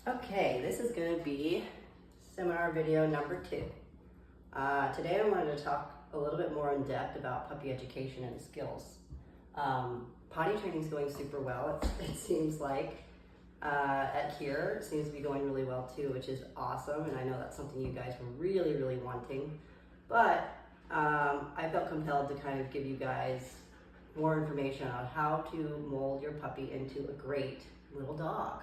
Okay, this is going to be seminar video number 2. Today I wanted to talk a little bit more in depth about puppy education and skills. Potty training is going super well, it seems like. At here, it seems to be going really well too, which is awesome, and I know that's something you guys were really wanting. But I felt compelled to kind of give you guys more information on how to mold your puppy into a great little dog.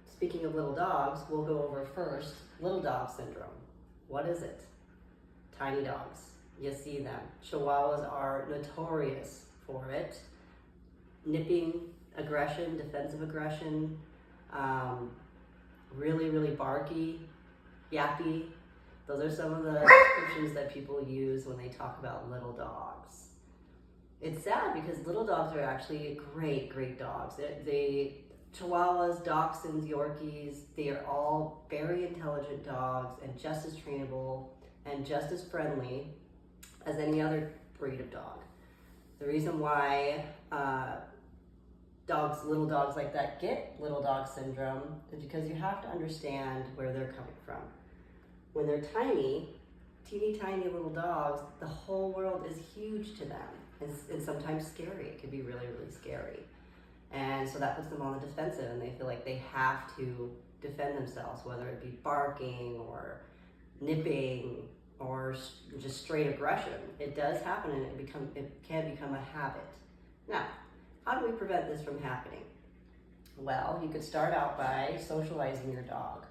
Speaking of little dogs, we'll go over first little dog syndrome. What is it? Tiny dogs. You see them. Chihuahuas are notorious for it. Nipping aggression, defensive aggression, really barky, yappy. Those are some of the descriptions that people use when they talk about little dogs. It's sad because little dogs are actually great dogs. Chihuahuas, Dachshunds, Yorkies, they are all very intelligent dogs and just as trainable and just as friendly as any other breed of dog. The reason why little dogs like that get little dog syndrome is because you have to understand where they're coming from. When they're tiny, teeny tiny little dogs, the whole world is huge to them and sometimes scary. It could be really scary. And so that puts them on the defensive and they feel like they have to defend themselves, whether it be barking or nipping or just straight aggression. It does happen and it can become a habit. Now, how do we prevent this from happening? Well, you could start out by socializing your dog.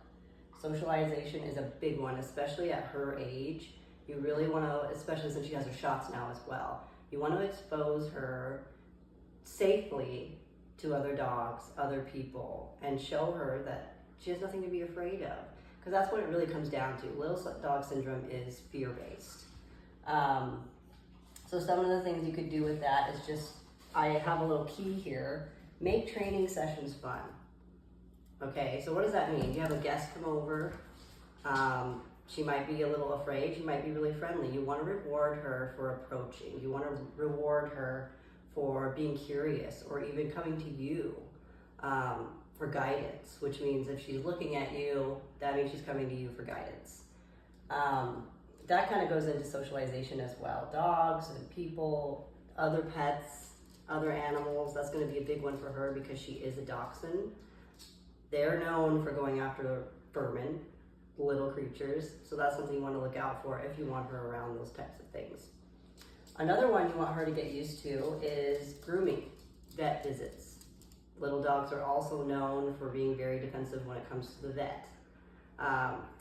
Socialization is a big one, especially at her age. You really want to, especially since she has her shots now as well, you want to expose her safely to other dogs, other people, and show her that she has nothing to be afraid of. Because that's what it really comes down to. Little dog syndrome is fear-based. So some of the things you could do with that is just, I have a little key here, make training sessions fun. Okay, so what does that mean? You have a guest come over, she might be a little afraid, she might be really friendly. You want to reward her for approaching. You want to reward her for being curious or even coming to you for guidance, which means if she's looking at you, that means she's coming to you for guidance. That kind of goes into socialization as well. Dogs and people, other pets, other animals, that's going to be a big one for her because she is a dachshund. They're known for going after vermin, little creatures, so that's something you want to look out for if you want her around those types of things. Another one you want her to get used to is grooming, vet visits. Little dogs are also known for being very defensive when it comes to the vet.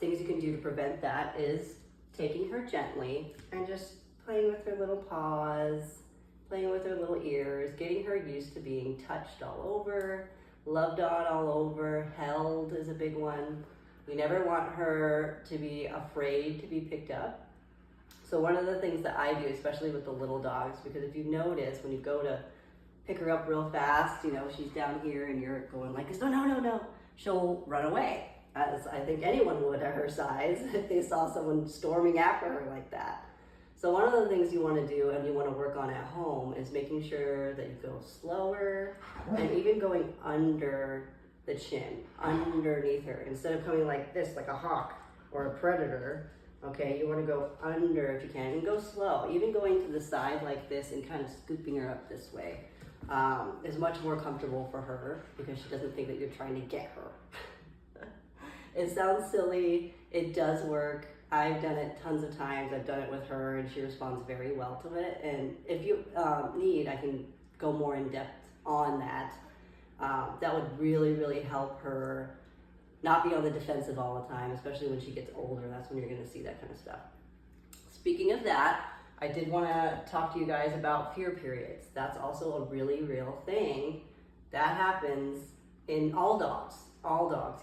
Things you can do to prevent that is taking her gently and just playing with her little paws, playing with her little ears, getting her used to being touched all over, loved on all over, held is a big one. We never want her to be afraid to be picked up. So one of the things that I do, especially with the little dogs, because if you notice when you go to pick her up real fast, you know, she's down here and you're going like this, no, she'll run away, as I think anyone would at her size if they saw someone storming after her like that. So one of the things you want to do and you want to work on at home is making sure that you go slower and even going under the chin, underneath her, instead of coming like this, like a hawk or a predator. Okay, you want to go under if you can, and go slow. Even going to the side like this and kind of scooping her up this way is much more comfortable for her because she doesn't think that you're trying to get her. It sounds silly, it does work. I've done it tons of times. I've done it with her and she responds very well to it. And if you need, I can go more in depth on that. That would really help her not be on the defensive all the time, especially when she gets older. That's when you're going to see that kind of stuff. Speaking of that, I did want to talk to you guys about fear periods. That's also a really real thing that happens in all dogs,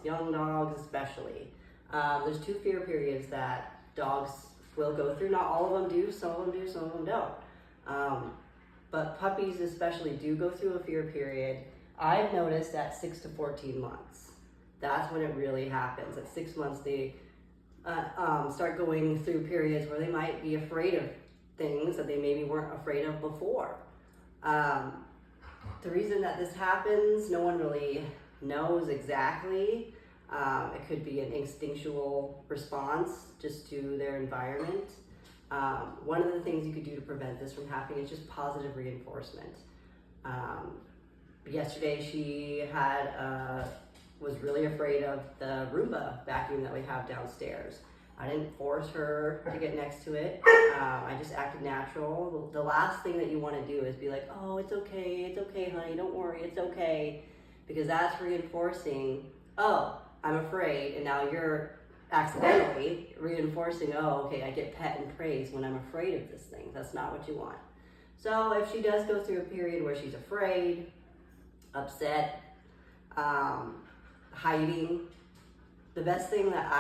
young dogs especially. There's 2 fear periods that dogs will go through. Not all of them do, some of them do, some of them don't. But puppies especially do go through a fear period. I've noticed at 6 to 14 months. That's when it really happens. At 6 months, they start going through periods where they might be afraid of things that they maybe weren't afraid of before. The reason that this happens, no one really knows exactly. It could be an instinctual response just to their environment. One of the things you could do to prevent this from happening is just positive reinforcement. Yesterday she was really afraid of the Roomba vacuum that we have downstairs. I didn't force her to get next to it. I just acted natural. The last thing that you want to do is be like, oh, it's okay, honey, don't worry, it's okay. Because that's reinforcing, oh, I'm afraid, and now you're accidentally reinforcing, oh, okay, I get pet and praise when I'm afraid of this thing. That's not what you want. So if she does go through a period where she's afraid, upset, hiding, the best thing that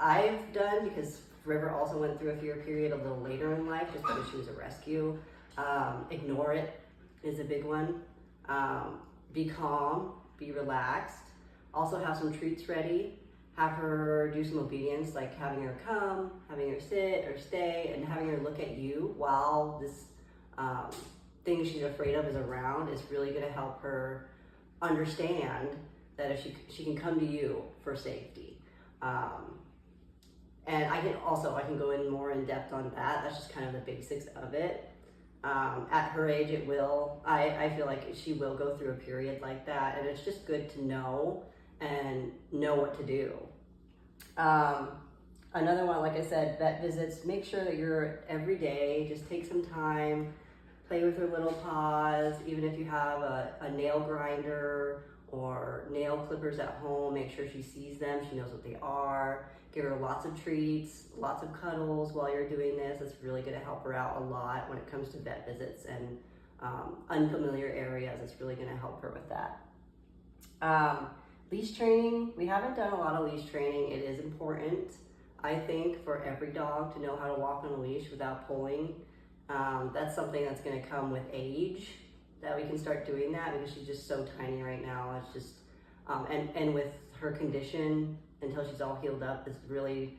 I've done, because River also went through a fear period a little later in life just because she was a rescue, ignore it is a big one. Be calm, be relaxed. Also have some treats ready. Have her do some obedience, like having her come, having her sit or stay, and having her look at you while this thing she's afraid of is around is really going to help her understand that if she can come to you for safety. And I can go in more in depth on that. That's just kind of the basics of it. At her age, I feel like she will go through a period like that, and it's just good to know and know what to do. Another one, like I said, vet visits. Make sure that you're every day, just take some time, play with her little paws. Even if you have a nail grinder or nail clippers at home, make sure she sees them, she knows what they are. Give her lots of treats, lots of cuddles while you're doing this. It's really gonna help her out a lot when it comes to vet visits and unfamiliar areas. It's really gonna help her with that. Leash training, we haven't done a lot of leash training. It is important, I think, for every dog to know how to walk on a leash without pulling. That's something that's gonna come with age, that we can start doing that, because she's just so tiny right now. It's just, and with her condition, until she's all healed up, it's really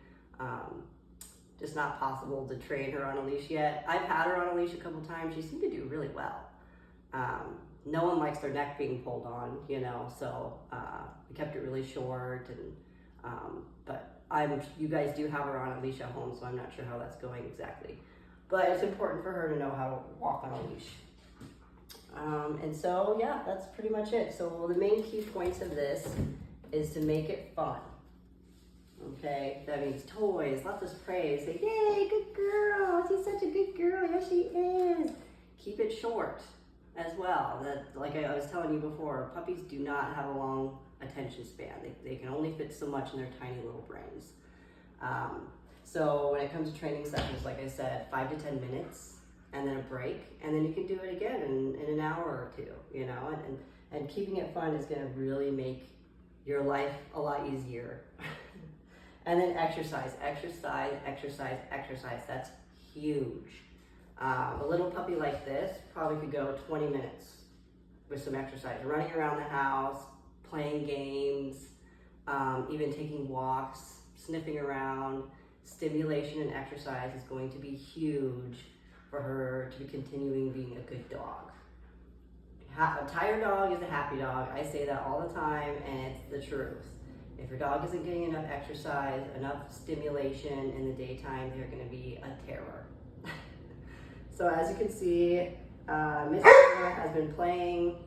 just not possible to train her on a leash yet. I've had her on a leash a couple times. She seemed to do really well. No one likes their neck being pulled on, so we kept it really short. And but you guys do have her on a leash at home, so I'm not sure how that's going exactly. But it's important for her to know how to walk on a leash. And so, yeah, that's pretty much it. So the main key points of this is to make it fun. Okay, that means toys, lots of praise. Say, yay, good girl, she's such a good girl, yes she is. Keep it short as well. That, like I was telling you before, puppies do not have a long attention span. They can only fit so much in their tiny little brains. So when it comes to training sessions, like I said, 5 to 10 minutes, and then a break, and then you can do it again in an hour or two, and keeping it fun is gonna really make your life a lot easier. And then exercise. That's huge. A little puppy like this probably could go 20 minutes with some exercise, running around the house, playing games, even taking walks, sniffing around. Stimulation and exercise is going to be huge for her to be continuing being a good dog. A tired dog is a happy dog. I say that all the time, and it's the truth. If your dog isn't getting enough exercise, enough stimulation in the daytime, they're going to be a terror. So as you can see, Miss has been playing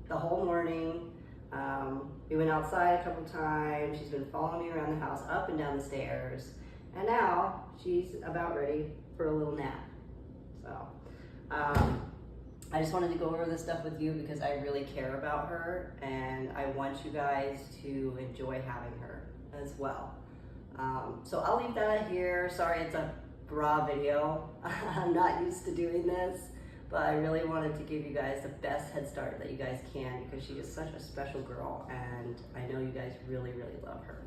the whole morning. We went outside a couple times. She's been following me around the house, up and down the stairs. And now she's about ready for a little nap. So I just wanted to go over this stuff with you because I really care about her, and I want you guys to enjoy having her as well. So I'll leave that here. Sorry, it's a raw video. I'm not used to doing this, but I really wanted to give you guys the best head start that you guys can, because she is such a special girl, and I know you guys really, really love her.